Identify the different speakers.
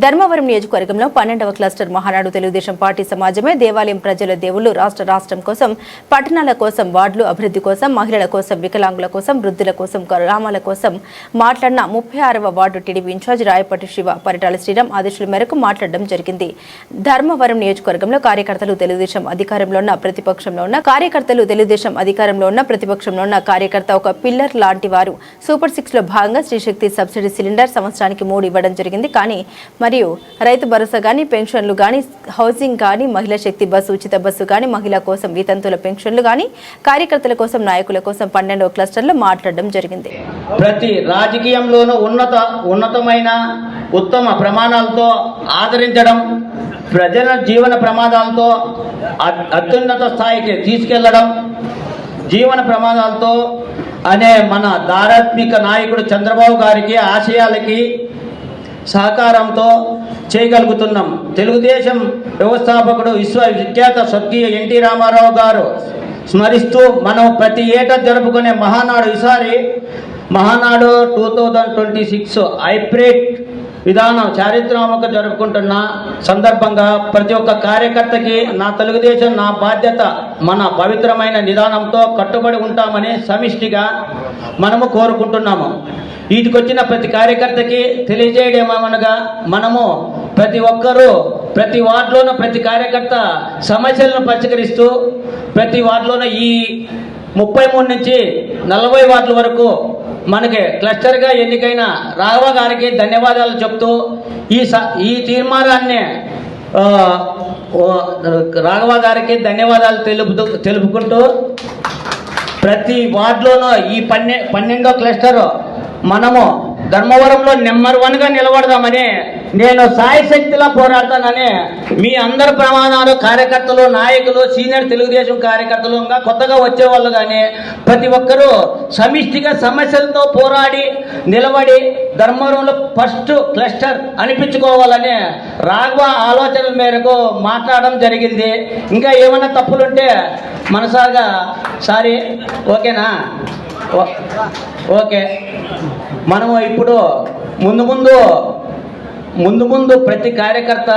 Speaker 1: ధర్మవరం నియోజకవర్గంలో 12వ cluster Mahanadu Telugu Desam party సమాజమే దేవాలయం ప్రజల దేవుళ్ళు రాష్ట్రం కోసం పట్టణాల కోసం వార్డులు అభివృద్ధి కోసం మహిళల కోసం వికలాంగుల కోసం వృద్ధుల కోసం గ్రామాల కోసం మాట్లాడిన 36వ ward TDP incharge Rayapatti Siva Paritala Sriram ఆదేశాల మేరకు మాట్లాడడం జరిగింది. ధర్మవరం నియోజకవర్గంలో కార్యకర్తలు తెలుగుదేశం అధికారంలో ఉన్న ప్రతిపక్షంలో ఉన్న కార్యకర్త ఒక పిల్లర్ లాంటి వారు. సూపర్ 6 లో భాగంగా శ్రీశక్తి సబ్సిడీ సిలిండర్ సంవత్సరానికి 3 ఇవ్వడం జరిగింది. కానీ మరియు రైతు భరోసా గాని పెన్షన్లు గాని హౌసింగ్ గాని మహిళా శక్తి బస్సు ఉచిత బస్సు గాని మహిళల కోసం వితంతుల పెన్షన్లు గాని కార్యకర్తల కోసం నాయకుల కోసం 12వ క్లస్టర్లో మాట్లాడడం జరిగింది.
Speaker 2: ప్రతి రాజకీయంలోనూ ఉన్నతమైన ఉత్తమ ప్రమాణాలతో ఆదరించడం, ప్రజల జీవన ప్రమాదాలతో అత్యున్నత స్థాయికి తీసుకెళ్లడం, జీవన ప్రమాదాలతో అనే మన దారాత్మిక నాయకుడు చంద్రబాబు గారికి ఆశయాలకి సహకారంతో చేయగలుగుతున్నాం. తెలుగుదేశం వ్యవస్థాపకుడు విశ్వవిఖ్యాత స్వర్గీయ ఎన్టీ రామారావు గారు స్మరిస్తూ మనం ప్రతి ఏటా జరుపుకునే మహానాడు ఈసారి మహానాడు 2026 హైబ్రిడ్ విధానం చారిత్రాత్మక జరుపుకుంటున్న సందర్భంగా ప్రతి ఒక్క కార్యకర్తకి నా తెలుగుదేశం నా బాధ్యత మన పవిత్రమైన నిదానంతో కట్టుబడి ఉంటామని సమిష్టిగా మనము కోరుకుంటున్నాము. వీటికొచ్చిన ప్రతి కార్యకర్తకి తెలియజేయడమనగా మనము ప్రతి ఒక్కరూ ప్రతి వార్డులోనూ ప్రతి కార్యకర్త సమస్యలను పరిష్కరిస్తూ ప్రతి వార్డులోనూ ఈ 33 నుంచి 40 వార్డుల వరకు మనకి క్లస్టర్గా ఎన్నికైన రాఘవ గారికి ధన్యవాదాలు చెప్తూ ఈ తీర్మానాన్ని రాఘవ గారికి ధన్యవాదాలు తెలుపుకుంటూ ప్రతి వార్డులోనూ ఈ 12వ క్లస్టర్ మనము ధర్మవరంలో నెంబర్ 1గా నిలబడదామని నేను సాయశక్తిలా పోరాడతానని మీ అందరి ప్రమాణాలు కార్యకర్తలు నాయకులు సీనియర్ తెలుగుదేశం కార్యకర్తలు ఇంకా కొత్తగా వచ్చేవాళ్ళు కానీ ప్రతి ఒక్కరూ సమిష్టిగా సమస్యలతో పోరాడి నిలబడి ధర్మవరంలో ఫస్ట్ క్లస్టర్ అనిపించుకోవాలని రాఘవ ఆలోచనల మేరకు మాట్లాడడం జరిగింది. ఇంకా ఏమైనా తప్పులుంటే మనసాగా సారీ ఓకేనా? ఓకే. మనము ఇప్పుడు ముందు ప్రతి కార్యకర్త